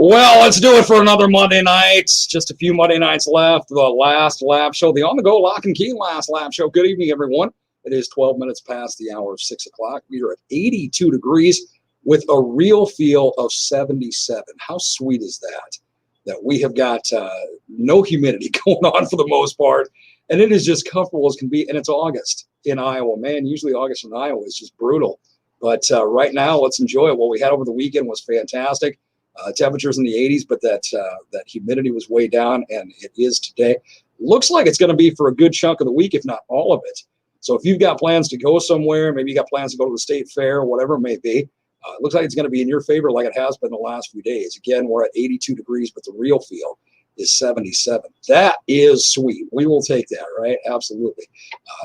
Well, let's do it for another Monday night. Just a few Monday nights left. The last lap show, the on-the-go lock and key last lap show. Good evening, everyone. It is 12 minutes past the hour of 6 o'clock. We are at 82 degrees with a real feel of 77. How sweet is that? That we have got no humidity going on for the most part, and it is just comfortable as can be. And it's August in Iowa. Man, usually August in Iowa is just brutal. But right now, let's enjoy it. What we had over the weekend was fantastic. Temperatures in the 80s, but that humidity was way down, and it is today. Looks like it's going to be for a good chunk of the week, if not all of it. So if you've got plans to go somewhere, maybe you got plans to go to the state fair, whatever it may be, it looks like it's going to be in your favor like it has been the last few days. Again, we're at 82 degrees, but the real feel is 77. That is sweet. We will take that, right? Absolutely.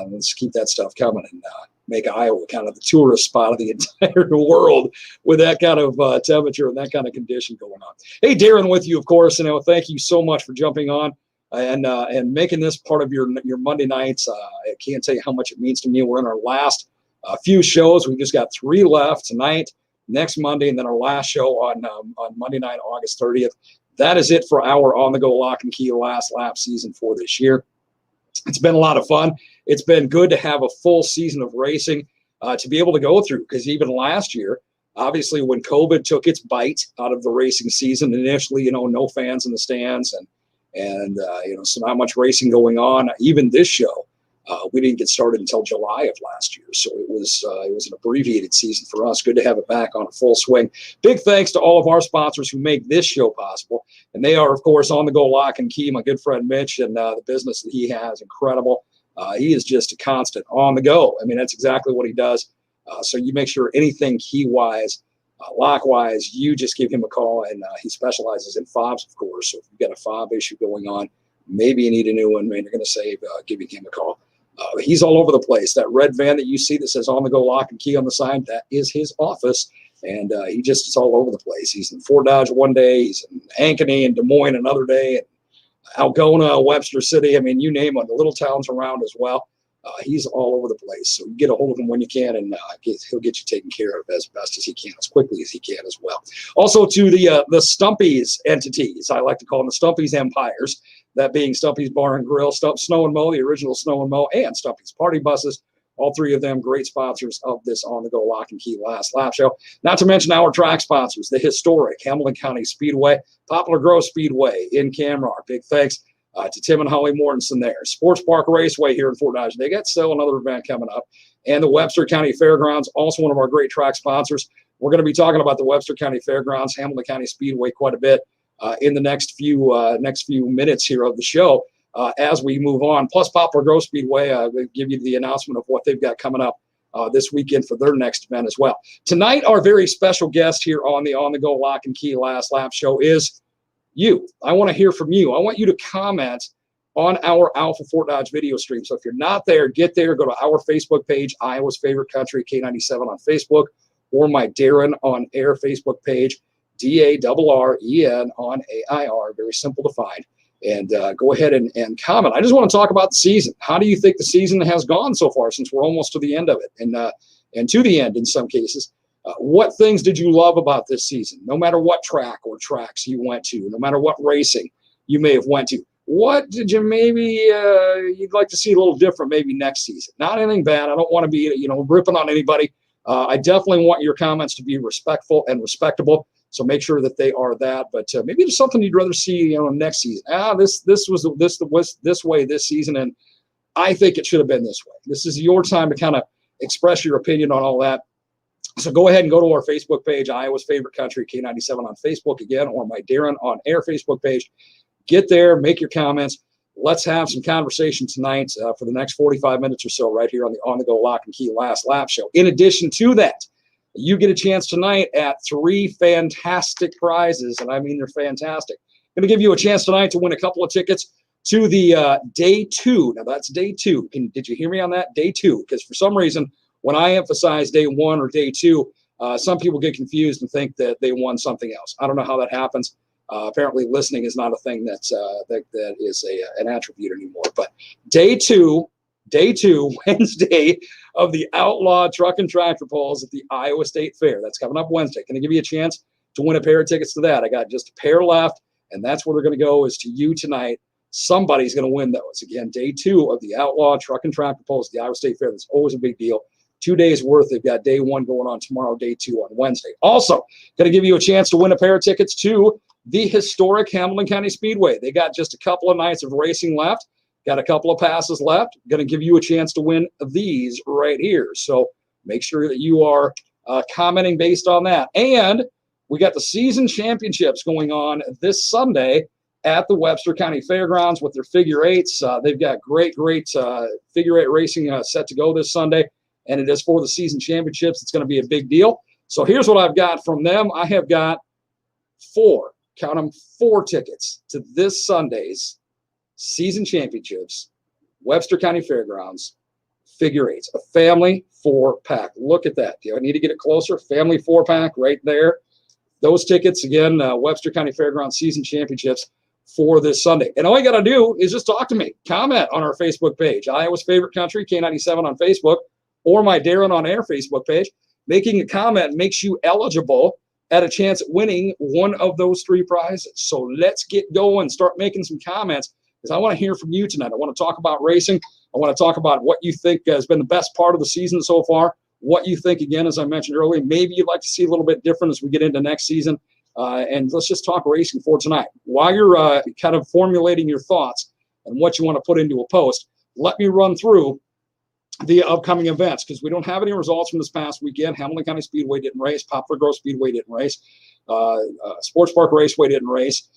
Let's keep that stuff coming and make Iowa kind of the tourist spot of the entire world with that kind of temperature and that kind of condition going on. Hey, Darren with you, of course. And thank you so much for jumping on and making this part of your Monday nights. I can't tell you how much it means to me. We're in our last few shows. We've just got 3 left tonight, next Monday, and then our last show on Monday night, August 30th. That is it for our on-the-go lock and key last lap season for this year. It's been a lot of fun. It's been good to have a full season of racing to be able to go through, because even last year, obviously when COVID took its bite out of the racing season, initially, no fans in the stands and so not much racing going on. Even this show, we didn't get started until July of last year. So it was an abbreviated season for us. Good to have it back on a full swing. Big thanks to all of our sponsors who make this show possible. And they are, of course, On the Go Lock and Key, my good friend Mitch, and the business that he has, incredible. He is just a constant on the go. I mean, that's exactly what he does. So you make sure anything key-wise, lock-wise, you just give him a call. And he specializes in fobs, of course. So if you've got a fob issue going on, maybe you need a new one, man, you're going to save giving him a call. He's all over the place. That red van that you see that says On the Go Lock and Key on the side, that is his office. And he just is all over the place. He's in Fort Dodge one day. He's in Ankeny and Des Moines another day. And Algona, Webster City. I mean, you name it, the little towns around as well. He's all over the place. So you get a hold of him when you can, and he'll get you taken care of as best as he can, as quickly as he can as well. Also to the Stumpy's entities. I like to call them the Stumpy's empires. That being Stumpy's Bar and Grill, Snow and Mo, the original Snow and Mo, and Stumpy's Party Buses. All 3 of them great sponsors of this on-the-go lock and key last lap show. Not to mention our track sponsors, the Historic Hamilton County Speedway, Poplar Grove Speedway in Camrock. Big thanks to Tim and Holly Mortensen there. Sports Park Raceway here in Fort Dodge. They got still another event coming up. And the Webster County Fairgrounds, also one of our great track sponsors. We're going to be talking about the Webster County Fairgrounds, Hamilton County Speedway quite a bit in the next few minutes here of the show. As we move on, plus Poplar Grove Speedway, they give you the announcement of what they've got coming up this weekend for their next event as well. Tonight, our very special guest here on the Go Lock and Key Last Lap show is you. I want to hear from you. I want you to comment on our Alpha Fort Dodge video stream. So if you're not there, get there. Go to our Facebook page, Iowa's Favorite Country, K97 on Facebook, or my Darren on Air Facebook page, DARREN on AIR. Very simple to find. And go ahead and comment. I just want to talk about the season. How do you think the season has gone so far, since we're almost to the end of it, and to the end in some cases? What things did you love about this season? No matter what track or tracks you went to, no matter what racing you may have went to, what did you maybe you'd like to see a little different maybe next season? Not anything bad. I don't want to be ripping on anybody. I definitely want your comments to be respectful and respectable. So make sure that they are that. But maybe there's something you'd rather see, next season. This was this way this season, and I think it should have been this way. This is your time to kind of express your opinion on all that. So go ahead and go to our Facebook page, Iowa's Favorite Country, K97 on Facebook again, or my Darren on Air Facebook page. Get there, make your comments. Let's have some conversation tonight for the next 45 minutes or so right here on the Go Lock and Key Last Lap show. In addition to that, you get a chance tonight at 3 fantastic prizes, and I mean they're fantastic. I'm going to give you a chance tonight to win a couple of tickets to the day 2. Now, that's day 2. Did you hear me on that? Day 2, because for some reason, when I emphasize day 1 or day 2, some people get confused and think that they won something else. I don't know how that happens. Apparently, listening is not a thing that is an attribute anymore. But day two, Wednesday of the Outlaw Truck and Tractor Pulls at the Iowa State Fair. That's coming up Wednesday. Going to give you a chance to win a pair of tickets to that. I got just a pair left, and that's where they're going to go, is to you tonight. Somebody's going to win those. Again, day 2 of the Outlaw Truck and Tractor Pulls, the Iowa State Fair. That's always a big deal. 2 days worth. They've got day 1 going on tomorrow, day 2 on Wednesday. Also, going to give you a chance to win a pair of tickets to the Historic Hamilton County Speedway. They got just a couple of nights of racing left. Got a couple of passes left. Going to give you a chance to win these right here. So make sure that you are commenting based on that. And we got the season championships going on this Sunday at the Webster County Fairgrounds with their figure eights. They've got great figure eight racing set to go this Sunday, and it is for the season championships. It's going to be a big deal. So here's what I've got from them. I have got 4 tickets to this Sunday's season championships, Webster County Fairgrounds, figure eights, a family 4-pack. Look at that. Do I need to get it closer? Family 4-pack right there. Those tickets, again, Webster County Fairgrounds season championships for this Sunday. And all you got to do is just talk to me. Comment on our Facebook page, Iowa's Favorite Country, K97 on Facebook, or my Darren on Air Facebook page. Making a comment makes you eligible at a chance at winning one of those 3 prizes. So let's get going. Start making some comments, because I want to hear from you tonight. I want to talk about racing. I want to talk about what you think has been the best part of the season so far. What you think, again, as I mentioned earlier, maybe you'd like to see a little bit different as we get into next season. And let's just talk racing for tonight. While you're kind of formulating your thoughts and what you want to put into a post, let me run through the upcoming events, because we don't have any results from this past weekend. Hamilton County Speedway didn't race. Poplar Grove Speedway didn't race. Sports Park Raceway didn't race.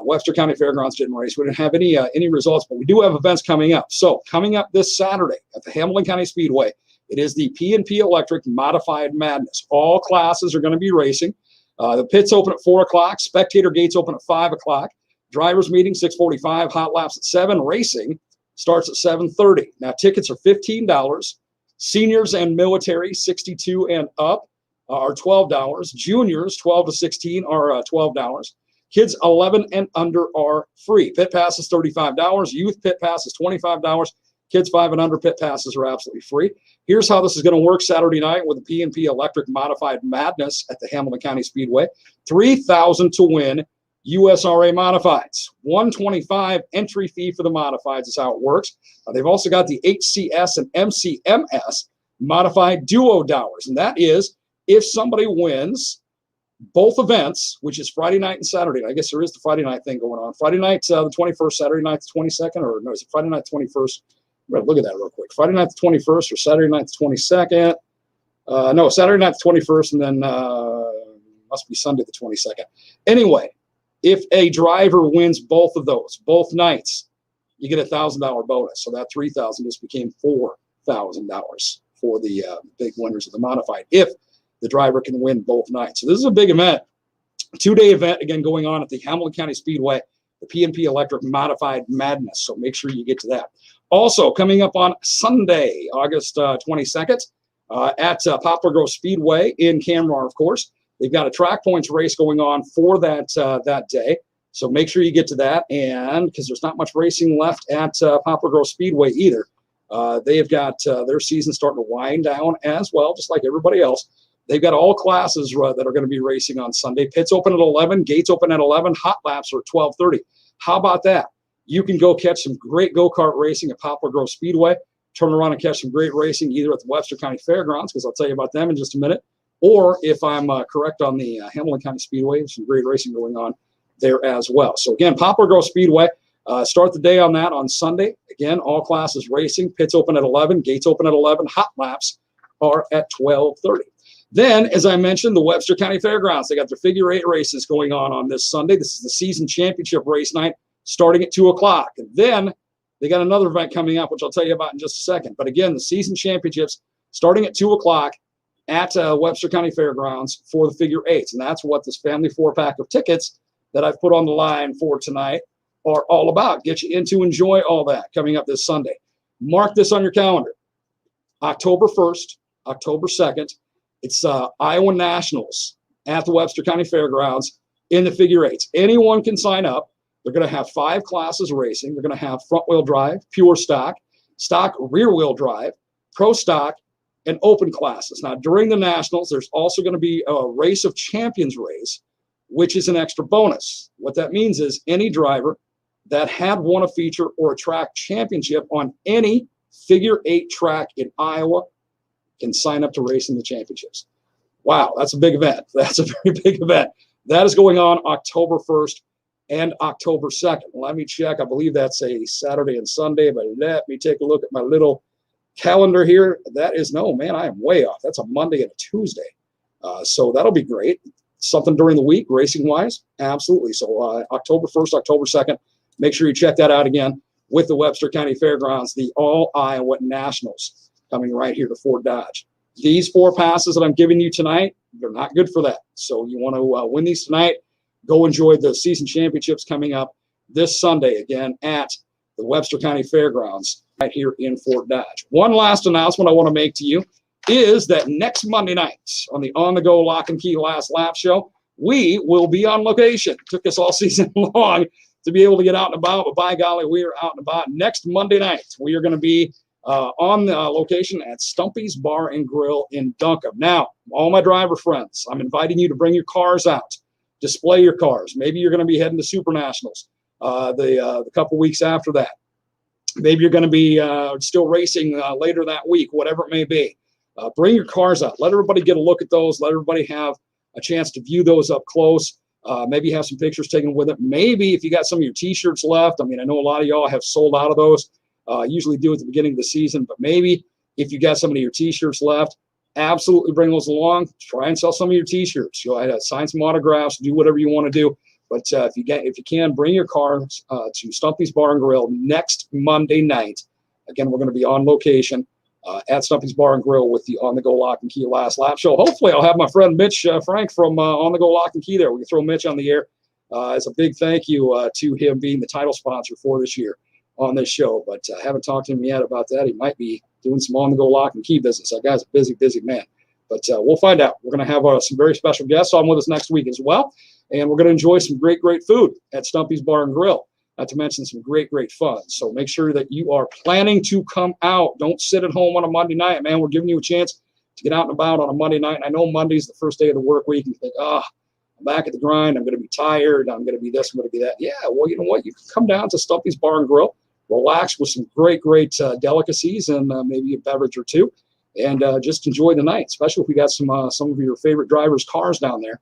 Webster County Fairgrounds didn't race. We didn't have any results, but we do have events coming up. So coming up this Saturday at the Hamilton County Speedway, it is the P&P Electric Modified Madness. All classes are going to be racing. The pits open at 4 o'clock. Spectator gates open at 5 o'clock. Drivers meeting 6:45. Hot laps at 7. Racing starts at 7:30. Now, tickets are $15. Seniors and military, 62 and up, are $12. Juniors, 12 to 16, are $12. Kids 11 and under are free. Pit pass is $35. Youth pit pass is $25. Kids 5 and under pit passes are absolutely free. Here's how this is going to work Saturday night with the P&P Electric Modified Madness at the Hamilton County Speedway. $3,000 to win USRA Modifieds. $125 entry fee for the Modifieds is how it works. They've also got the HCS and MCMS Modified Duo Dollars. And that is if somebody wins both events, which is Friday night and Saturday night. I guess there is the Friday night thing going on. Friday night, the 21st, Saturday night, the 22nd, or no, is it Friday night, 21st? Look at that real quick. Friday night, the 21st, or Saturday night, the 22nd. No, Saturday night, the 21st, and then must be Sunday, the 22nd. Anyway, if a driver wins both of those, both nights, you get a $1,000 bonus. So that $3,000 just became $4,000 for the big winners of the modified, if the driver can win both nights. So this is a big event. A 2-day event, again, going on at the Hamilton County Speedway, the P&P Electric Modified Madness. So make sure you get to that. Also, coming up on Sunday, August 22nd, at Poplar Grove Speedway in Camrar, of course. They've got a track points race going on for that day. So make sure you get to that. And because there's not much racing left at Poplar Grove Speedway either. They have got their season starting to wind down as well, just like everybody else. They've got all classes that are going to be racing on Sunday. Pits open at 11, gates open at 11, hot laps are at 12:30. How about that? You can go catch some great go-kart racing at Poplar Grove Speedway, turn around and catch some great racing either at the Webster County Fairgrounds, because I'll tell you about them in just a minute, or if I'm correct on the Hamilton County Speedway, there's some great racing going on there as well. So again, Poplar Grove Speedway, start the day on that on Sunday. Again, all classes racing, pits open at 11, gates open at 11, hot laps are at 12:30. Then, as I mentioned, the Webster County Fairgrounds, they got their figure eight races going on this Sunday. This is the season championship race night starting at 2 o'clock. And then they got another event coming up, which I'll tell you about in just a second. But again, the season championships starting at 2 o'clock at Webster County Fairgrounds for the figure eights. And that's what this family 4-pack of tickets that I've put on the line for tonight are all about. Get you in to enjoy all that coming up this Sunday. Mark this on your calendar. October 1st, October 2nd, it's Iowa Nationals at the Webster County Fairgrounds in the figure eights. Anyone can sign up. They're going to have 5 classes racing. They're going to have front-wheel drive, pure stock, stock rear-wheel drive, pro stock, and open classes. Now, during the Nationals, there's also going to be a Race of Champions race which is an extra bonus. What that means is any driver that had won a feature or a track championship on any figure 8 track in Iowa can sign up to race in the championships. Wow, that's a big event. That's a very big event. That is going on October 1st and October 2nd. Let me check. I believe that's a Saturday and Sunday, but let me take a look at my little calendar here. That is, no, man, I am way off. That's a Monday and a Tuesday. So that'll be great. Something during the week, racing-wise? Absolutely. So October 1st, October 2nd, make sure you check that out again with the Webster County Fairgrounds, the All-Iowa Nationals coming right here to Fort Dodge. These 4 passes that I'm giving you tonight, they're not good for that. So you want to win these tonight. Go enjoy the season championships coming up this Sunday again at the Webster County Fairgrounds right here in Fort Dodge. One last announcement I want to make to you is that next Monday night on the On The Go Lock and Key Last Lap Show, we will be on location. It took us all season long to be able to get out and about, but by golly, we are out and about. Next Monday night, we are going to be on the location at Stumpy's Bar and Grill in Duncombe. Now, all my driver friends, I'm inviting you to bring your cars out, display your cars. Maybe you're going to be heading to Super Nationals the couple weeks after that. Maybe you're going to be still racing later that week, whatever it may be. Bring your cars out. Let everybody get a look at those. Let everybody have a chance to view those up close. Maybe have some pictures taken with it. Maybe if you got some of your T-shirts left, I mean, I know a lot of y'all have sold out of those. Usually do at the beginning of the season, but maybe if you got some of your T-shirts left, absolutely bring those along. Try and sell some of your T-shirts. You'll sign some autographs, do whatever you want to do. But if you can, bring your cars to Stumpy's Bar and Grill next Monday night. Again, we're going to be on location at Stumpy's Bar and Grill with the On The Go Lock and Key Last Lap Show. Hopefully, I'll have my friend Mitch Frank from On The Go Lock and Key there. We can throw Mitch on the air as a big thank you to him being the title sponsor for this year on this show. But I haven't talked to him yet about that. He might be doing some On The Go Lock and Key business. That guy's a busy, busy man. But we'll find out. We're going to have some very special guests on with us next week as well. And we're going to enjoy some great, great food at Stumpy's Bar and Grill, not to mention some great, great fun. So make sure that you are planning to come out. Don't sit at home on a Monday night, man. We're giving you a chance to get out and about on a Monday night. And I know Monday's the first day of the work week, and you think, I'm back at the grind. I'm going to be tired. I'm going to be this. I'm going to be that. Yeah, well, you know what? You can come down to Stumpy's Bar and Grill, relax with some great, great delicacies and maybe a beverage or two, and just enjoy the night, especially if we got some of your favorite drivers' cars down there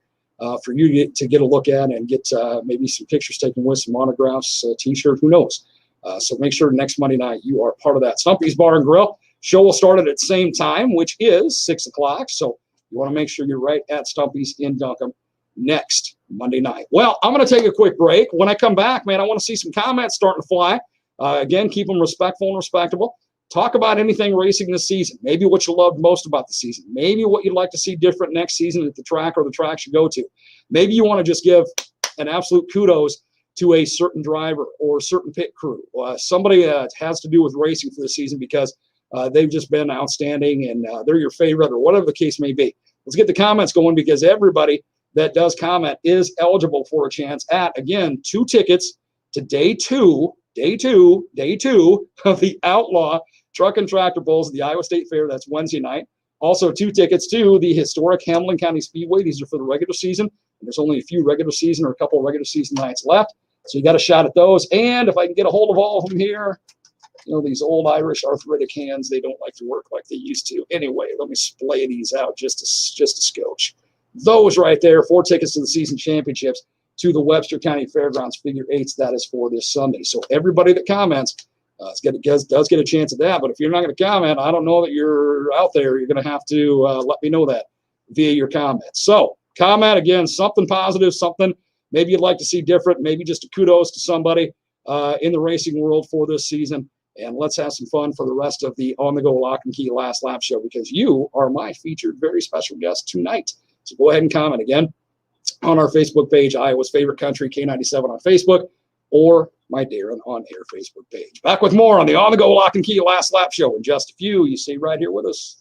for you to get a look at and get maybe some pictures taken with, some autographs, T-shirt, who knows. So make sure next Monday night you are part of that. Stumpy's Bar and Grill show will start at the same time, which is 6 o'clock. So you want to make sure you're right at Stumpy's in Duncombe next Monday night. Well, I'm going to take a quick break. When I come back, man, I want to see some comments starting to fly. Again, keep them respectful and respectable. Talk about anything racing this season. Maybe what you loved most about the season. Maybe what you'd like to see different next season at the track or the tracks you go to. Maybe you want to just give an absolute kudos to a certain driver or a certain pit crew. Somebody that has to do with racing for the season because they've just been outstanding and they're your favorite or whatever the case may be. Let's get the comments going because everybody that does comment is eligible for a chance at, again, 2 tickets to day two of the Outlaw Truck and Tractor Pulls at the Iowa State Fair. That's Wednesday night. Also 2 tickets to the Historic Hamilton County Speedway. These are for the regular season. And there's only a few regular season or a couple of regular season nights left. So you got a shot at those. And if I can get a hold of all of them here, you know, these old Irish arthritic hands, they don't like to work like they used to. Anyway, let me splay these out just a scotch. Those right there, 4 tickets to the season championships to the Webster County Fairgrounds Figure 8s. That is for this Sunday. So everybody that comments does get a chance at that. But if you're not going to comment, I don't know that you're out there. You're going to have to let me know that via your comments. So comment, again, something positive, something maybe you'd like to see different, maybe just a kudos to somebody in the racing world for this season. And let's have some fun for the rest of the On The Go Lock and Key Last Lap Show because you are my featured very special guest tonight. So go ahead and comment again on our Facebook page, Iowa's Favorite Country, K97 on Facebook, or my Darren on Air Facebook page. Back with more on the On The Go Lock and Key Last Lap Show in just a few. You stay right here with us.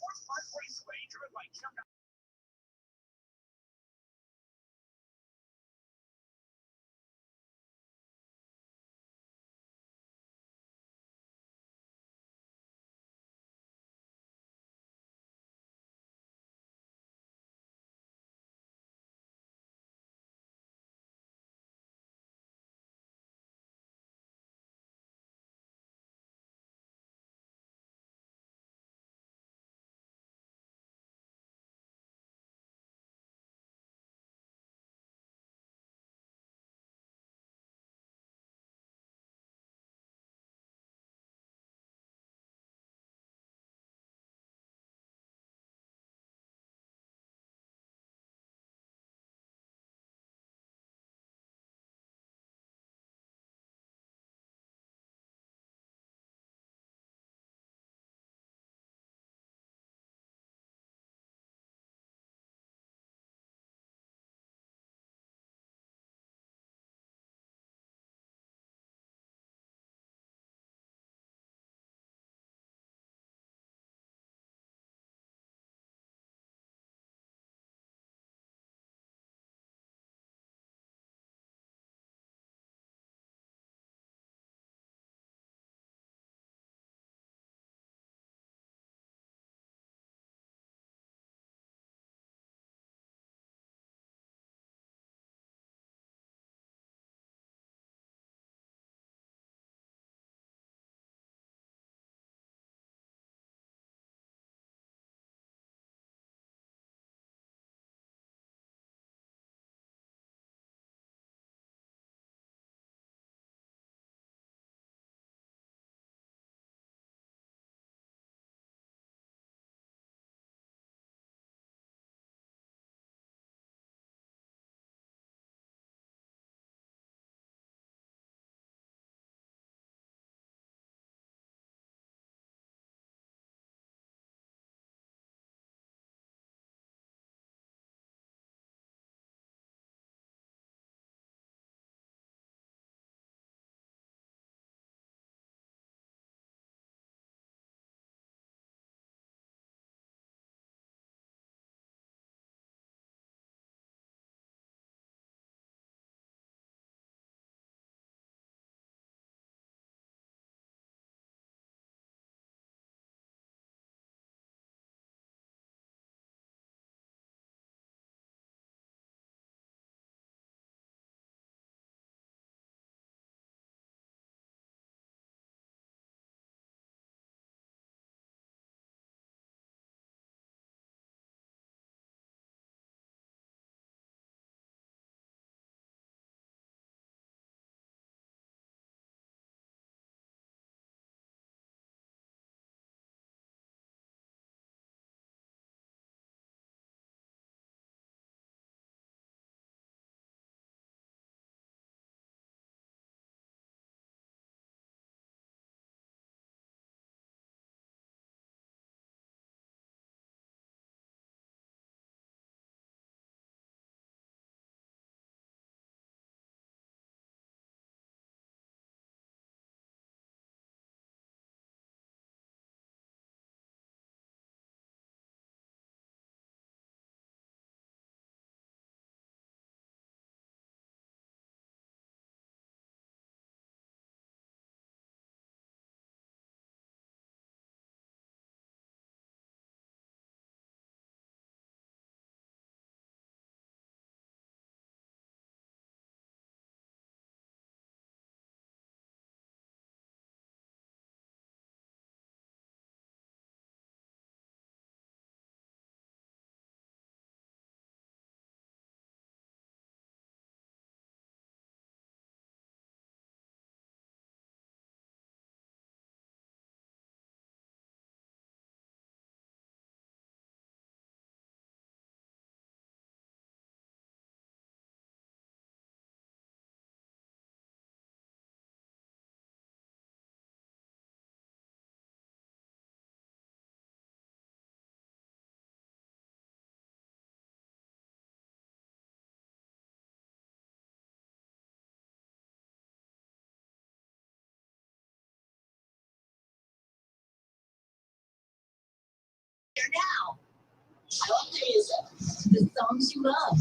songs you love.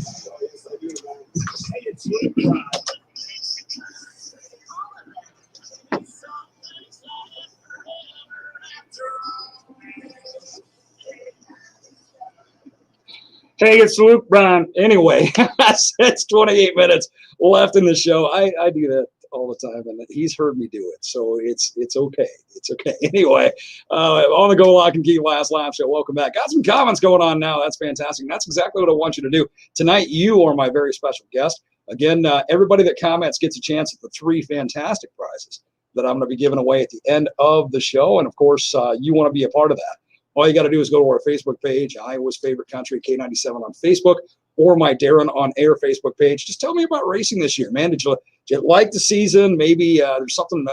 Hey, it's Luke Brown. Anyway, it's 28 minutes left in the show. I do that all the time, and he's heard me do it, so it's okay. It's okay. Anyway, on the Go Lock and Key Last Lap Show. Welcome back. Got some comments going on now. That's fantastic. And that's exactly what I want you to do tonight. You are my very special guest. Again, everybody that comments gets a chance at the 3 fantastic prizes that I'm going to be giving away at the end of the show, and of course, you want to be a part of that. All you got to do is go to our Facebook page, Iowa's Favorite Country, K97 on Facebook, or my Darren on Air Facebook page. Just tell me about racing this year, man. Did you like the season? Maybe there's something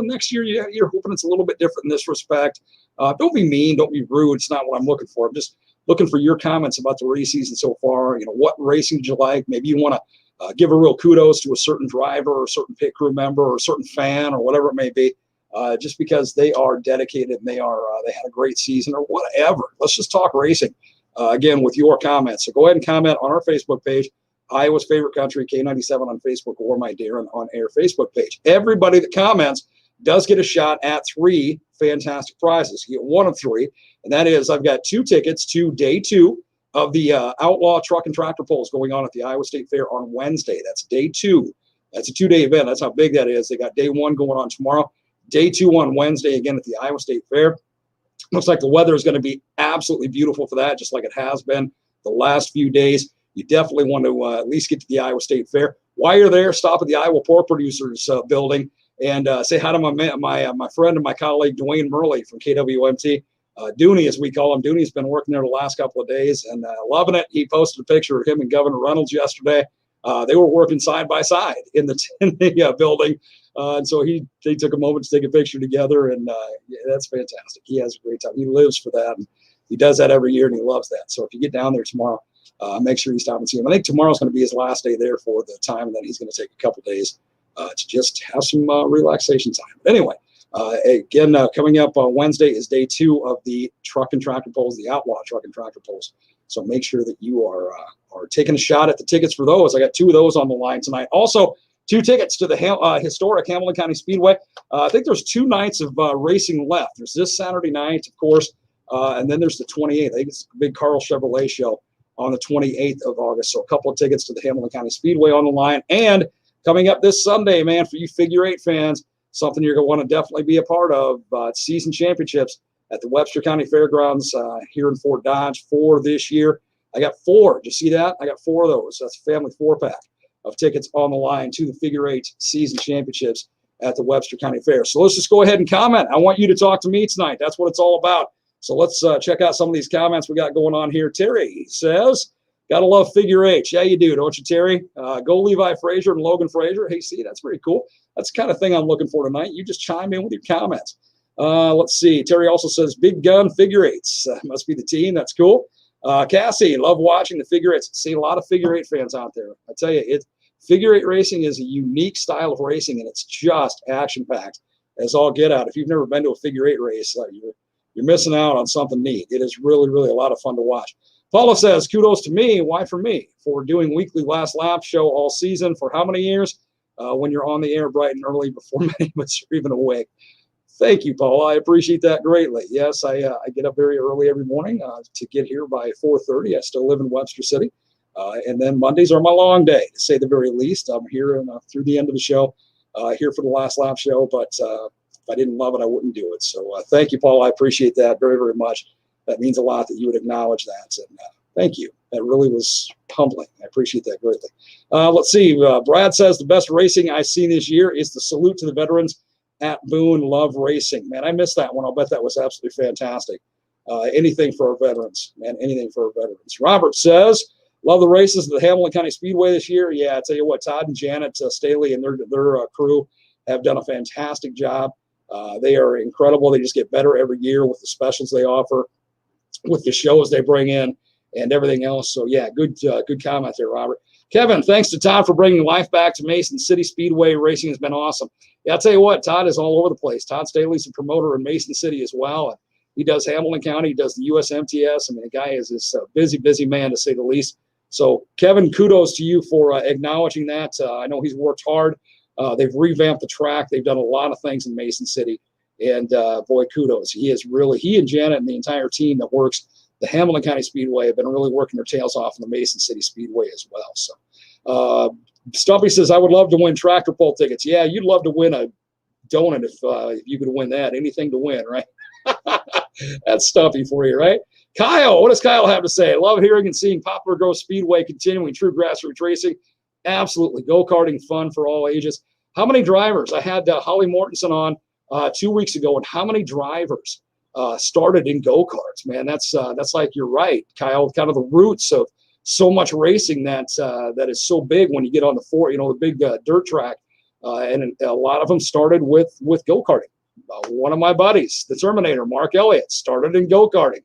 next year you're hoping it's a little bit different in this respect. Don't be mean. Don't be rude. It's not what I'm looking for. I'm just looking for your comments about the race season so far. What racing did you like? Maybe you want to give a real kudos to a certain driver or a certain pit crew member or a certain fan or whatever it may be. Just because they are dedicated and they had a great season or whatever. Let's just talk racing again with your comments. So go ahead and comment on our Facebook page, Iowa's Favorite Country, K97 on Facebook, or my Darren on Air Facebook page. Everybody that comments does get a shot at 3 fantastic prizes. You get one of 3, and that is I've got 2 tickets to day 2 of the Outlaw Truck and Tractor Pulls going on at the Iowa State Fair on Wednesday. That's day 2. That's a 2-day event. That's how big that is. They got day 1 going on tomorrow. Day 2 on Wednesday, again at the Iowa State Fair. Looks like the weather is going to be absolutely beautiful for that, just like it has been the last few days. You definitely want to at least get to the Iowa State Fair. While you're there, stop at the Iowa Pork Producers building and say hi to my friend and my colleague, Dwayne Murley from KWMT. Dooney, as we call him. Dooney's been working there the last couple of days and loving it. He posted a picture of him and Governor Reynolds yesterday. They were working side by side in the building. And so they took a moment to take a picture together, and that's fantastic. He has a great time. He lives for that, and he does that every year, and he loves that. So if you get down there tomorrow, make sure you stop and see him. I think tomorrow's going to be his last day there for the time, and then he's going to take a couple days to just have some relaxation time. But anyway, again, coming up on Wednesday is day 2 of the Truck and Tractor Pulls, the Outlaw Truck and Tractor Pulls. So make sure that you are taking a shot at the tickets for those. I got 2 of those on the line tonight. Also, 2 tickets to the Historic Hamilton County Speedway. I think there's 2 nights of racing left. There's this Saturday night, of course, and then there's the 28th. I think it's the big Carl Chevrolet show on the 28th of August. So a couple of tickets to the Hamilton County Speedway on the line. And coming up this Sunday, man, for you Figure 8 fans, something you're going to want to definitely be a part of. Season championships at the Webster County Fairgrounds here in Fort Dodge for this year. I got 4. Did you see that? I got 4 of those. That's a family 4-pack of tickets on the line to the Figure 8 season championships at the Webster County Fair. So let's just go ahead and comment. I want you to talk to me tonight. That's what it's all about. So let's check out some of these comments we got going on here. Terry says, gotta love Figure 8. Yeah, you do, don't you, Terry? Go Levi Frazier and Logan Frazier. Hey, see, that's pretty cool. That's the kind of thing I'm looking for tonight. You just chime in with your comments. Let's see. Terry also says, big gun Figure 8s. Must be the team. That's cool. Cassie, love watching the Figure 8s. See a lot of Figure 8 fans out there. I tell you, Figure 8 racing is a unique style of racing, and it's just action-packed as all get out. If you've never been to a Figure 8 race, you're missing out on something neat. It is really, really a lot of fun to watch. Paula says, kudos to me. Why for me? For doing weekly last lap show all season for how many years? When you're on the air bright and early before many of us are even awake. Thank you, Paula. I appreciate that greatly. Yes, I get up very early every morning to get here by 4:30. I still live in Webster City. And then Mondays are my long day, to say the very least. I'm here through the end of the show, here for the last lap show. But if I didn't love it, I wouldn't do it. So thank you, Paula. I appreciate that very, very much. That means a lot that you would acknowledge that. And thank you. That really was humbling. I appreciate that greatly. Let's see. Brad says the best racing I've seen this year is the salute to the veterans at Boone. Love racing. Man, I missed that one. I'll bet that was absolutely fantastic. Anything for our veterans, man. Anything for our veterans. Robert says, love the races of the Hamilton County Speedway this year. Yeah, I tell you what, Todd and Janet Staley and their crew have done a fantastic job. They are incredible. They just get better every year with the specials they offer, with the shows they bring in, and everything else. So, yeah, good comment there, Robert. Kevin, thanks to Todd for bringing life back to Mason City Speedway. Racing has been awesome. Yeah, I'll tell you what, Todd is all over the place. Todd Staley's a promoter in Mason City as well. And he does Hamilton County. He does the USMTS. I mean, the guy is a busy, busy man, to say the least. So, Kevin, kudos to you for acknowledging that. I know he's worked hard. They've revamped the track. They've done a lot of things in Mason City. And, boy, kudos. He and Janet and the entire team that works the Hamilton County Speedway have been really working their tails off in the Mason City Speedway as well. So, Stumpy says, I would love to win tractor pull tickets. Yeah, you'd love to win a donut if you could win that. Anything to win, right? That's Stumpy for you, right? Kyle, what does Kyle have to say? I love hearing and seeing Poplar Grove Speedway continuing true grassroots racing. Absolutely. Go-karting fun for all ages. How many drivers? I had Holly Mortensen on 2 weeks ago, and how many drivers started in go-karts? Man, that's like, you're right, Kyle, kind of the roots of so much racing that is so big when you get on the big dirt track. And a lot of them started with go-karting. One of my buddies, the Terminator, Mark Elliott, started in go-karting.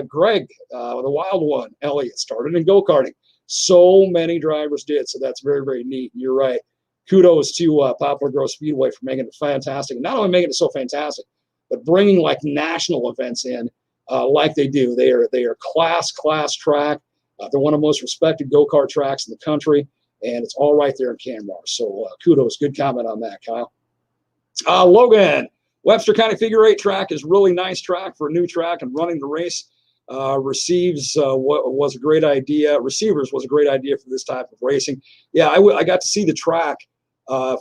Greg, the wild one, Elliott, started in go-karting. So many drivers did, so that's very, very neat. You're right. Kudos to Poplar Grove Speedway for making it fantastic. And not only making it so fantastic, but bringing like national events in like they do. They are class track. They're one of the most respected go-kart tracks in the country, and it's all right there in Canmore. So kudos. Good comment on that, Kyle. Logan, Webster County Figure 8 track is really nice track for a new track, and running the race receivers was a great idea for this type of racing. Yeah, I got to see the track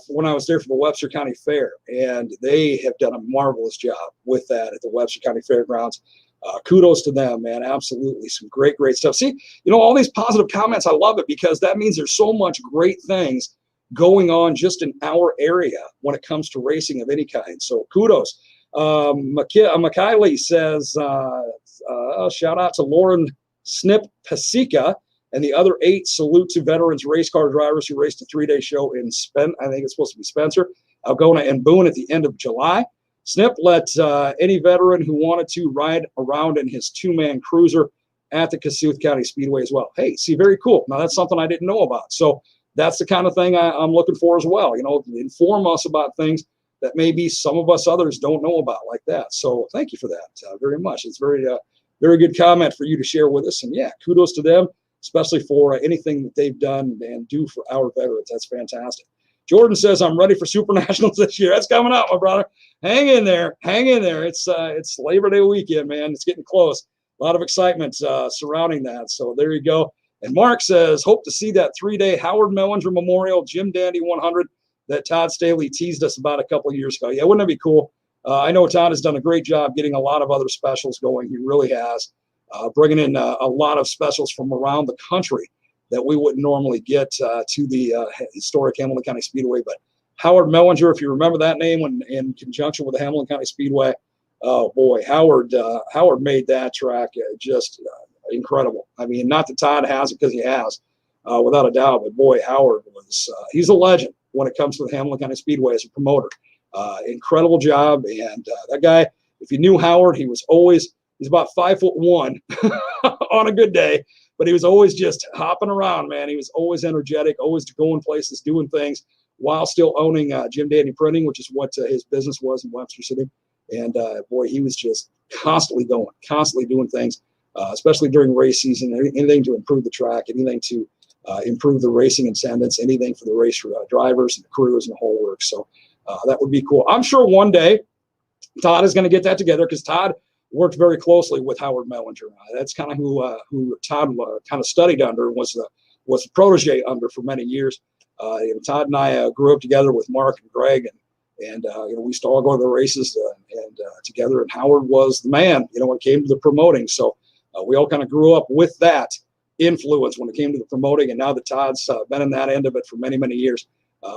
when I was there for the Webster County Fair, and they have done a marvelous job with that at the Webster County Fairgrounds. Kudos to them, man. Absolutely. Some great stuff. See, all these positive comments, I love it, because that means there's so much great things going on just in our area when it comes to racing of any kind. So kudos. McKiley says, shout out to Lauren Snip Pasica and the other 8. Salute to veterans race car drivers who raced a 3-day show in I think it's supposed to be Spencer, Algona, and Boone at the end of July. Snip let any veteran who wanted to ride around in his 2-man cruiser at the Kossuth County Speedway as well. Hey, see, very cool. Now, that's something I didn't know about. So that's the kind of thing I'm looking for as well. Inform us about things that maybe some of us others don't know about like that. So thank you for that very much. It's very good comment for you to share with us. And, yeah, kudos to them, especially for anything that they've done and do for our veterans. That's fantastic. Jordan says, I'm ready for Super Nationals this year. That's coming up, my brother. Hang in there. It's Labor Day weekend, man. It's getting close. A lot of excitement surrounding that. So there you go. And Mark says, hope to see that 3-day Howard Mellinger Memorial Jim Dandy 100 that Todd Staley teased us about a couple of years ago. Yeah, wouldn't that be cool? I know Todd has done a great job getting a lot of other specials going. He really has, bringing in a lot of specials from around the country that we wouldn't normally get to the historic Hamilton County Speedway. But Howard Mellinger, if you remember that name in conjunction with the Hamilton County Speedway, oh boy, Howard made that track just incredible. I mean, not that Todd has it, because he has, without a doubt, but boy, Howard he's a legend when it comes to the Hamilton County Speedway as a promoter. Incredible job. And that guy, if you knew Howard, he's about 5'1" on a good day, but he was always just hopping around, man. He was always energetic, always going places, doing things, while still owning Jim Dandy Printing, which is what his business was in Webster City. And boy, he was just constantly going, constantly doing things, especially during race season, anything to improve the track, anything to improve the racing attendance, anything for the race drivers and the crews and the whole works. So that would be cool. I'm sure one day Todd is going to get that together, because Todd worked very closely with Howard Mellinger. That's kind of who Todd kind of studied under, was the protege under for many years. Todd and I grew up together with Mark and Greg, and we used to all go to the races and together. And Howard was the man, when it came to the promoting. So we all kind of grew up with that influence when it came to the promoting. And now that Todd's been in that end of it for many, many years,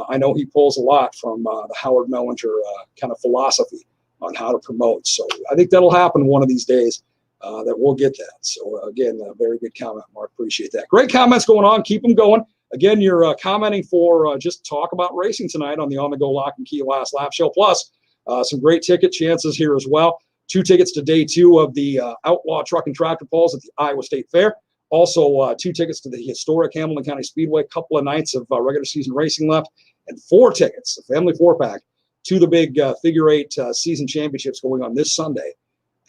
I know he pulls a lot from the Howard Mellinger kind of philosophy on how to promote. So I think that'll happen one of these days, that we'll get that. So again, a very good comment, Mark. Appreciate that. Great comments going on. Keep them going. Again, you're commenting for just talk about racing tonight on the On The Go Lock and Key Last Lap Show. Plus, some great ticket chances here as well. 2 tickets to day 2 of the Outlaw Truck and Tractor Pulls at the Iowa State Fair. Also, 2 tickets to the historic Hamilton County Speedway. A couple of nights of regular season racing left, and 4 tickets, a family 4-pack, to the big Figure 8 season championships going on this Sunday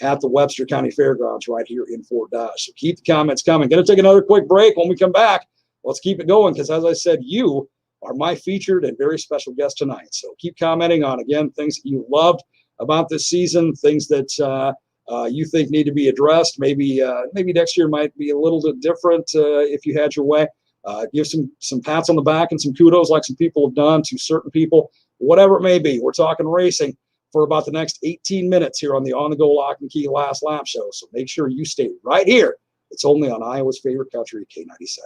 at the Webster County Fairgrounds right here in Fort Dodge. So keep the comments coming. Going to take another quick break. When we come back, let's keep it going because, as I said, you are my featured and very special guest tonight. So keep commenting on, again, things that you loved about this season, things that you think need to be addressed. Maybe next year might be a little bit different if you had your way. Give some pats on the back and some kudos like some people have done to certain people, whatever it may be. We're talking racing for about the next 18 minutes here on the On-the-Go Lock and Key Last Lap Show. So make sure you stay right here. It's only on Iowa's favorite country, K97.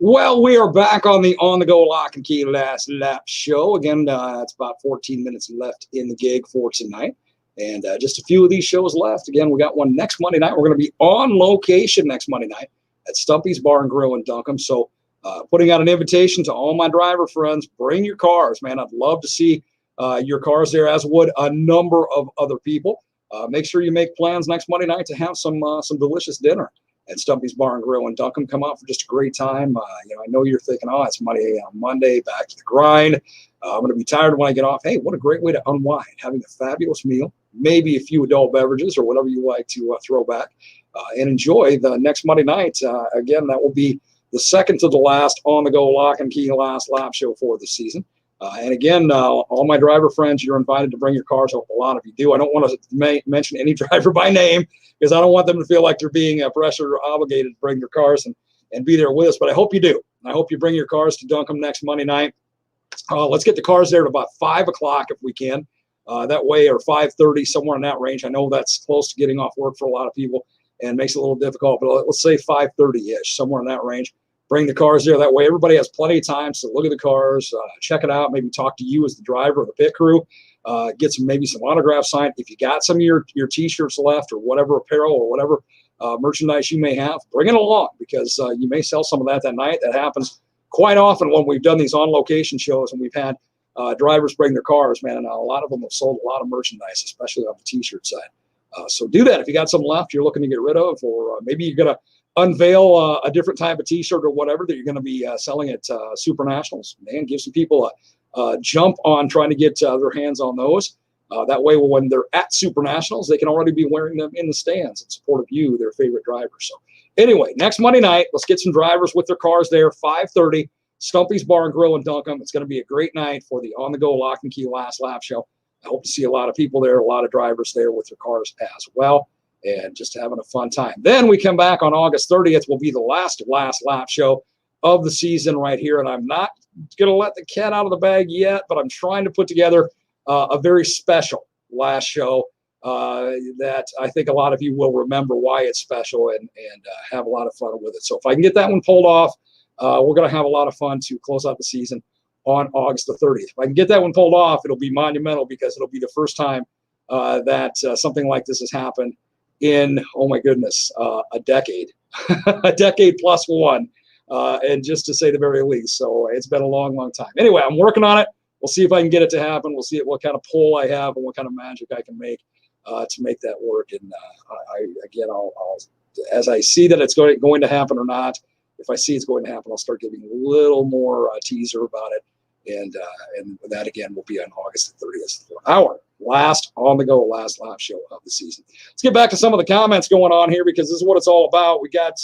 Well, we are back on the On-the-Go Lock and Key Last Lap Show. Again, it's about 14 minutes left in the gig for tonight. And just a few of these shows left. Again, we got one next Monday night. We're going to be on location next Monday night at Stumpy's Bar and Grill in Duncombe. So putting out an invitation to all my driver friends, bring your cars, man. I'd love to see your cars there, as would a number of other people. Make sure you make plans next Monday night to have some delicious dinner at Stumpy's Bar and Grill in Duncombe. Come out for just a great time. I know you're thinking, oh, it's Monday, back to the grind. I'm going to be tired when I get off. Hey, what a great way to unwind, having a fabulous meal maybe a few adult beverages or whatever you like to throw back, and enjoy the next Monday night. Again, that will be the second to the last on-the-go lock and key last lap show for the season. And again, all my driver friends, you're invited to bring your cars. I hope a lot of you do. I don't want to mention any driver by name because I don't want them to feel like they're being pressure or obligated to bring their cars and be there with us. But I hope you do. I hope you bring your cars to Duncombe next Monday night. Let's get the cars there at about 5 o'clock if we can. That way, or 5:30, somewhere in that range. I know that's close to getting off work for a lot of people and makes it a little difficult, but let's say 5:30-ish, somewhere in that range. Bring the cars there. That way, everybody has plenty of time to look at the cars, check it out, maybe talk to you as the driver or the pit crew, get maybe some autographs signed. If you got some of your T-shirts left or whatever apparel or whatever merchandise you may have, bring it along because you may sell some of that night. That happens quite often when we've done these on-location shows and we've had drivers bring their cars, man, and a lot of them have sold a lot of merchandise, especially on the T-shirt side. So do that. If you got some left you're looking to get rid of, or maybe you're going to unveil a different type of T-shirt or whatever that you're going to be selling at Super Nationals, man, give some people a jump on trying to get their hands on those. That way, when they're at Super Nationals, they can already be wearing them in the stands in support of you, their favorite driver. So anyway, next Monday night, let's get some drivers with their cars there, 5:30, Stumpy's Bar and Grill in Duncombe. It's going to be a great night for the on-the-go lock and key last lap show. I hope to see a lot of people there, a lot of drivers there with their cars as well, and just having a fun time. Then we come back on August 30th, will be the last lap show of the season right here. And I'm not going to let the cat out of the bag yet, but I'm trying to put together a very special last show that I think a lot of you will remember why it's special and have a lot of fun with it. So if I can get that one pulled off, we're going to have a lot of fun to close out the season on August the 30th. If I can get that one pulled off, it'll be monumental because it'll be the first time that something like this has happened in, oh my goodness, a decade, a decade plus one, and just to say the very least. So it's been a long, long time. Anyway, I'm working on it. We'll see if I can get it to happen. We'll see what kind of pull I have and what kind of magic I can make to make that work. And I'll as I see that it's going to happen or not, if I see it's going to happen, I'll start giving a little more teaser about it. And that, again, will be on August the 30th for our last on-the-go, last live show of the season. Let's get back to some of the comments going on here because this is what it's all about. We got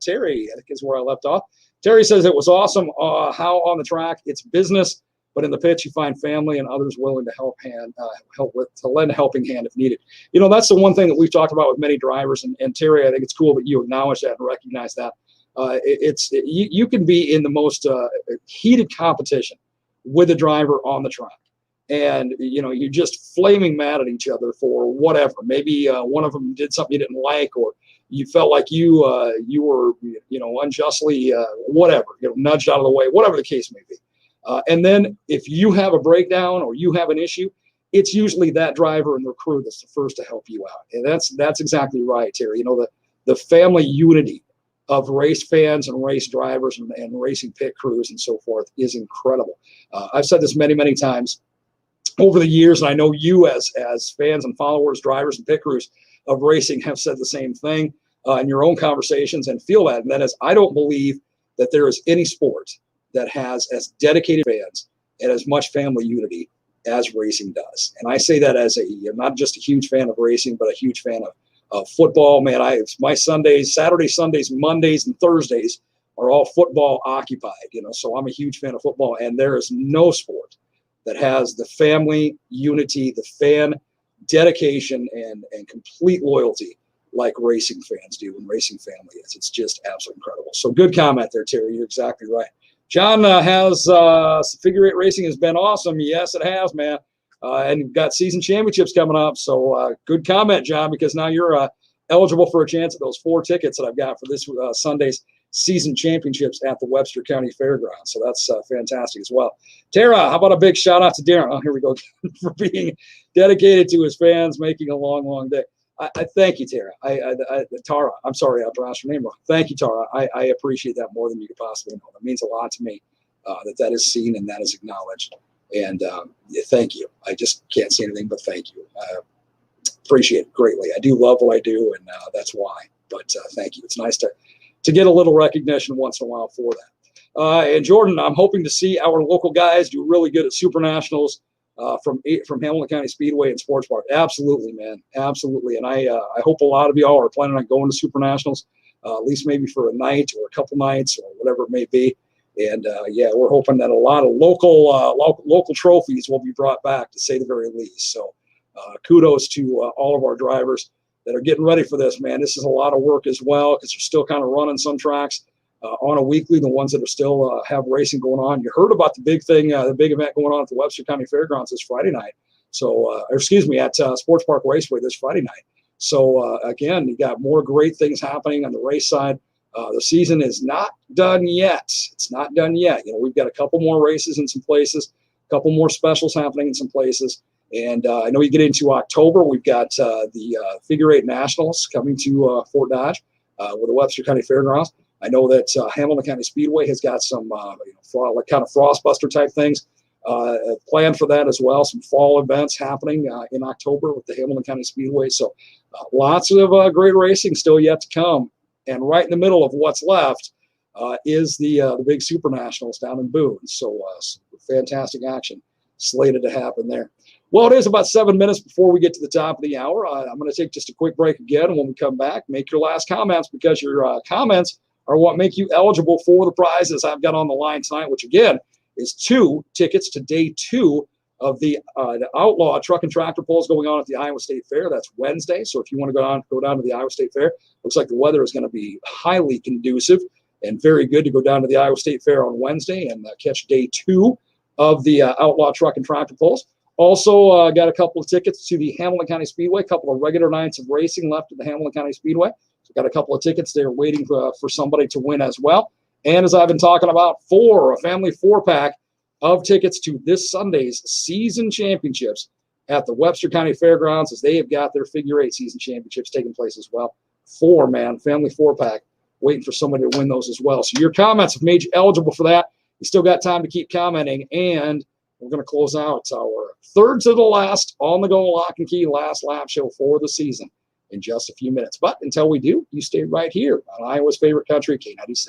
Terry, I think is where I left off. Terry says it was awesome how on the track it's business, but in the pits you find family and others willing to lend a helping hand if needed. You know, that's the one thing that we've talked about with many drivers. And Terry, I think it's cool that you acknowledge that and recognize that. You can be in the most heated competition with a driver on the track, and you're just flaming mad at each other for whatever. Maybe one of them did something you didn't like, or you felt like you were unjustly whatever, nudged out of the way, whatever the case may be. And then if you have a breakdown or you have an issue, it's usually that driver and their crew that's the first to help you out. And that's exactly right, Terry. The family unity of race fans and race drivers and racing pit crews and so forth is incredible. I've said this many, many times over the years, and I know you as fans and followers, drivers and pit crews of racing have said the same thing in your own conversations and feel that. And that is, I don't believe that there is any sport that has as dedicated fans and as much family unity as racing does. And I say that as not just a huge fan of racing, but a huge fan of football. Man, my Sundays, Saturday, Sundays, Mondays, and Thursdays are all football occupied, so I'm a huge fan of football, and there is no sport that has the family unity, the fan dedication, and complete loyalty like racing fans do and racing family is. It's just absolutely incredible. So good comment there, Terry. You're exactly right. John has figure eight racing has been awesome. Yes, it has, man. And you've got season championships coming up. So good comment, John, because now you're eligible for a chance at those 4 tickets that I've got for this Sunday's season championships at the Webster County Fairgrounds. So that's fantastic as well. Tara, how about a big shout out to Darren? Oh, here we go. For being dedicated to his fans, making a long, long day. I thank you, Tara. Tara, I'm sorry, I pronounced your name wrong. Thank you, Tara. I appreciate that more than you could possibly know. That means a lot to me that is seen and that is acknowledged. And thank you. I just can't say anything but thank you. Appreciate it greatly. I do love what I do, and that's why. But thank you. It's nice to get a little recognition once in a while for that. And Jordan, I'm hoping to see our local guys do really good at Super Nationals from Hamilton County Speedway and Sports Park. Absolutely, man, absolutely. And I hope a lot of y'all are planning on going to Super Nationals, at least maybe for a night or a couple nights or whatever it may be. And yeah, we're hoping that a lot of local trophies will be brought back, to say the very least. So kudos to all of our drivers that are getting ready for this, man. This is a lot of work as well, because they're still kind of running some tracks on a weekly, the ones that are still have racing going on. You heard about the big thing, the big event going on at the Webster County Fairgrounds this Friday night. So, or excuse me, at Sports Park Raceway this Friday night. So again, you got more great things happening on the race side. The season is not done yet. It's not done yet. You know, we've got a couple more races in some places, a couple more specials happening in some places. And I know you get into October, we've got the Figure 8 Nationals coming to Fort Dodge with the Webster County Fairgrounds. I know that Hamilton County Speedway has got some like kind of frostbuster type things planned for that as well. Some fall events happening in October with the Hamilton County Speedway. So lots of great racing still yet to come. And right in the middle of what's left is the big Super Nationals down in Boone. So fantastic action slated to happen there. Well, it is about 7 minutes before we get to the top of the hour. I'm going to take just a quick break again. And when we come back, make your last comments, because your comments are what make you eligible for the prizes I've got on the line tonight, which again is 2 tickets to day 2 of the Outlaw Truck and Tractor Pulls going on at the Iowa State Fair. That's Wednesday. So if you want to go down to the Iowa State Fair, looks like the weather is going to be highly conducive and very good to go down to the Iowa State Fair on Wednesday and catch day 2 of the Outlaw Truck and Tractor Pulls. Also got a couple of tickets to the Hamilton County Speedway, a couple of regular nights of racing left at the Hamilton County Speedway. So got a couple of tickets there waiting for somebody to win as well. And as I've been talking about, a family 4-pack of tickets to this Sunday's season championships at the Webster County Fairgrounds, as they have got their Figure 8 season championships taking place as well. 4-man family 4-pack waiting for somebody to win those as well. So your comments have made you eligible for that. You still got time to keep commenting, and we're going to close out our third to the last on the go lock and key last lap show for the season in just a few minutes. But until we do, you stay right here on Iowa's favorite country, K97.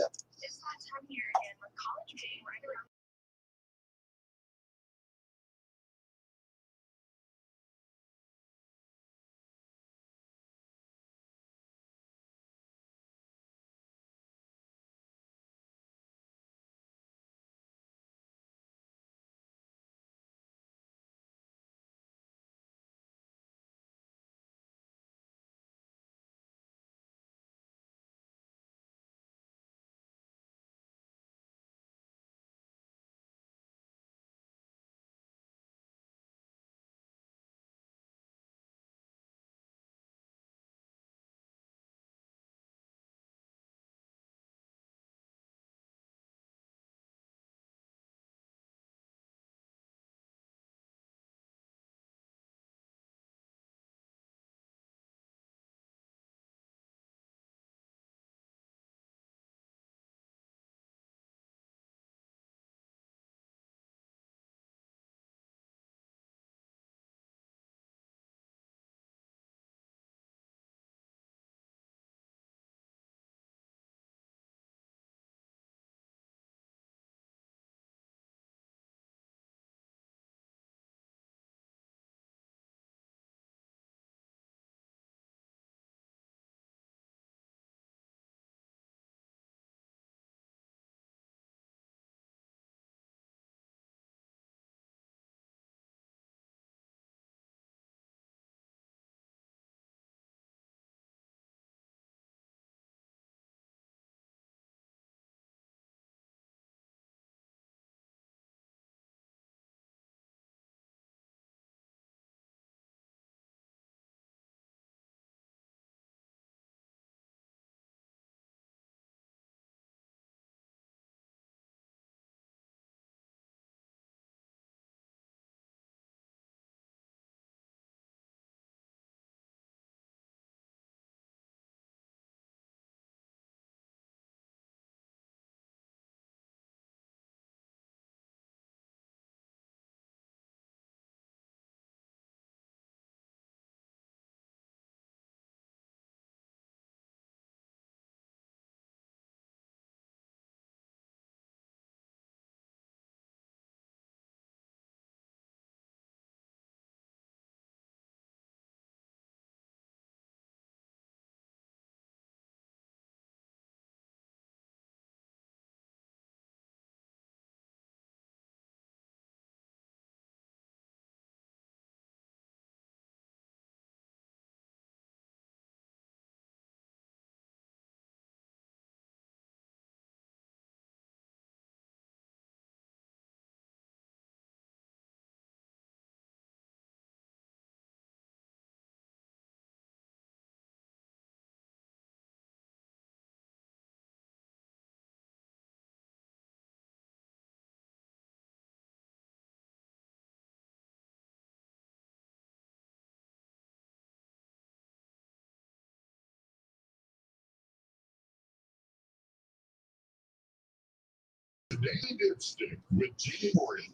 The Daily Dipstick with G. Morgan.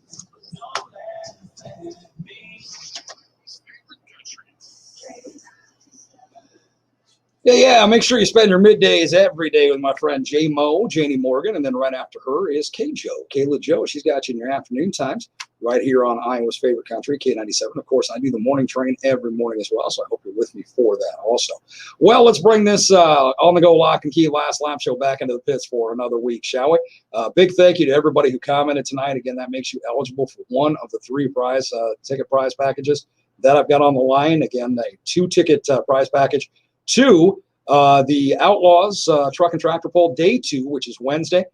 Yeah. Make sure you spend your middays every day with my friend Janie Morgan. And then right after her is Kayla Jo. She's got you in your afternoon times right here on Iowa's favorite country, K97. Of course, I do the morning train every morning as well, so I hope you're with me for that also. Well, let's bring this on-the-go lock and key last lap show back into the pits for another week, shall we? Big thank you to everybody who commented tonight. Again, that makes you eligible for one of the three ticket prize packages that I've got on the line. Again, a two-ticket prize package to the Outlaws Truck and Tractor Pull Day 2, which is Wednesday.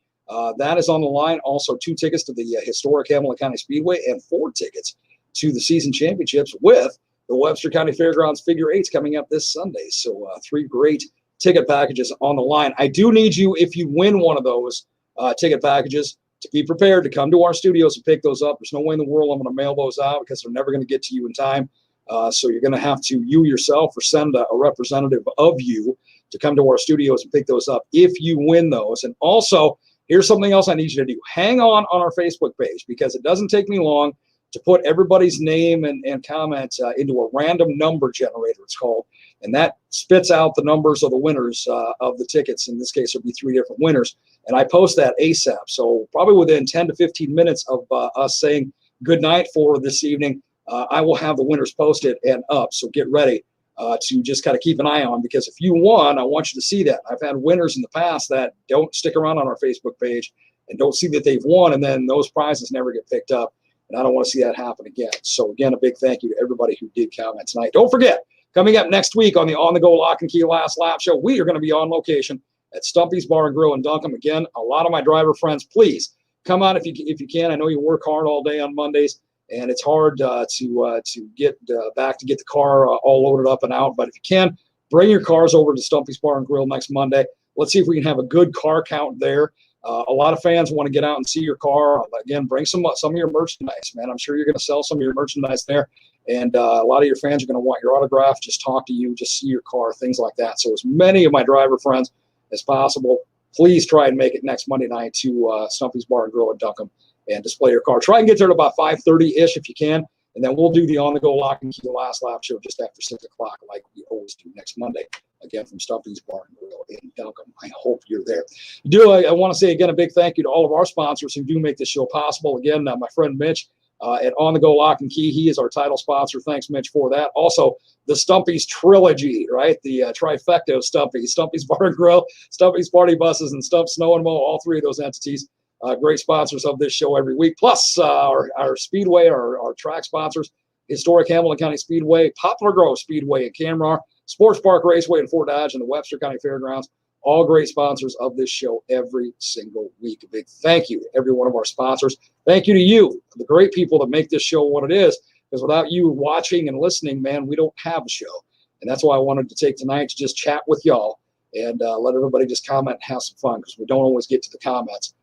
That is on the line. Also, 2 tickets to the Historic Hamilton County Speedway and 4 tickets to the season championships with the Webster County Fairgrounds Figure 8s coming up this Sunday. So 3 great ticket packages on the line. I do need you, if you win one of those ticket packages, to be prepared to come to our studios and pick those up. There's no way in the world I'm going to mail those out because they're never going to get to you in time. So you're going to have to, you yourself, or send a representative of you to come to our studios and pick those up if you win those. And also, here's something else I need you to do. Hang on our Facebook page, because it doesn't take me long to put everybody's name and comments into a random number generator, it's called. And that spits out the numbers of the winners of the tickets. In this case, there'll be 3 different winners. And I post that ASAP. So probably within 10 to 15 minutes of us saying good night for this evening, I will have the winners posted and up. So get ready to just kind of keep an eye on, because if you won, I want you to see that. I've had winners in the past that don't stick around on our Facebook page and don't see that they've won, and then those prizes never get picked up. And I don't want to see that happen again. So again, a big thank you to everybody who did comment tonight. Don't forget, coming up next week on the On-the-Go Lock and Key Last Lap Show, we are going to be on location at Stumpy's Bar and Grill in Duncombe. Again, a lot of my driver friends, please come out if you can. I know you work hard all day on Mondays, and it's hard to get back to get the car all loaded up and out. But if you can, bring your cars over to Stumpy's Bar and Grill next Monday. Let's see if we can have a good car count there. A lot of fans want to get out and see your car. Again, bring some of your merchandise, man. I'm sure you're going to sell some of your merchandise there. And a lot of your fans are going to want your autograph, just talk to you, just see your car, things like that. So as many of my driver friends as possible, please try and make it next Monday night to Stumpy's Bar and Grill at Duncombe and display your car. Try and get there at about 5:30-ish if you can. And then we'll do the On-the-Go Lock and Key Last Lap Show just after 6 o'clock like we always do next Monday, again, from Stumpy's Bar and Grill in Duncombe. I hope you're there. I want to say, again, a big thank you to all of our sponsors who do make this show possible. Again, my friend Mitch at On-the-Go Lock and Key, he is our title sponsor. Thanks, Mitch, for that. Also, the Stumpy's Trilogy, right? The trifecta of Stumpy's. Stumpy's Bar and Grill, Stumpy's Party Buses, and Stump Snow and Mow, all 3 of those entities. Great sponsors of this show every week. Plus our Speedway, our track sponsors, Historic Hamilton County Speedway, Poplar Grove Speedway in Camrar, Sports Park Raceway in Fort Dodge, and the Webster County Fairgrounds. All great sponsors of this show every single week. A big thank you to every one of our sponsors. Thank you to you, the great people that make this show what it is, because without you watching and listening, man, we don't have a show. And that's why I wanted to take tonight to just chat with y'all and let everybody just comment and have some fun, because we don't always get to the comments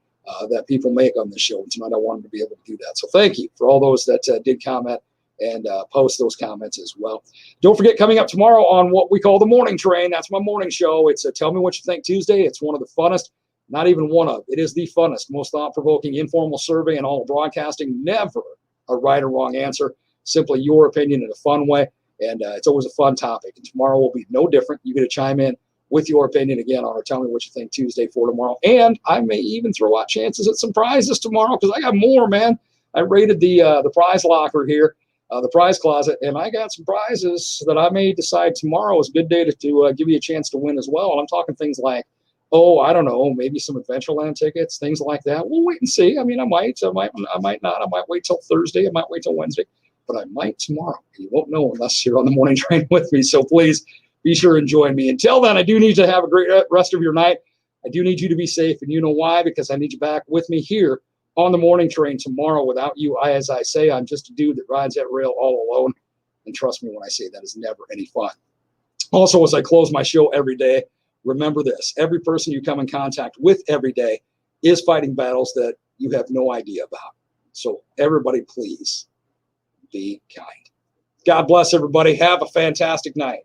that people make on this show. And tonight I wanted to be able to do that. So thank you for all those that did comment and post those comments as well. Don't forget, coming up tomorrow on what we call the morning train, that's my morning show. It's a Tell Me What You Think Tuesday. It's one of the funnest, not even one of, it is the funnest, most thought-provoking informal survey in all of broadcasting. Never a right or wrong answer, simply your opinion in a fun way. And it's always a fun topic. And tomorrow will be no different. You get to chime in with your opinion again on our Tell Me What You Think Tuesday for tomorrow. And I may even throw out chances at some prizes tomorrow, because I got more, man. I rated the prize locker here, the prize closet, and I got some prizes that I may decide tomorrow is a good day to give you a chance to win as well. And I'm talking things like, I don't know, maybe some Adventureland tickets, things like that. We'll wait and see. I mean, I might not. I might wait till Thursday. I might wait till Wednesday, but I might tomorrow. You won't know unless you're on the morning train with me. So please be sure and join me. Until then, I do need you to have a great rest of your night. I do need you to be safe, and you know why? Because I need you back with me here on the morning train tomorrow. Without you, as I say, I'm just a dude that rides that rail all alone. And trust me when I say that is never any fun. Also, as I close my show every day, remember this. Every person you come in contact with every day is fighting battles that you have no idea about. So everybody, please be kind. God bless everybody. Have a fantastic night.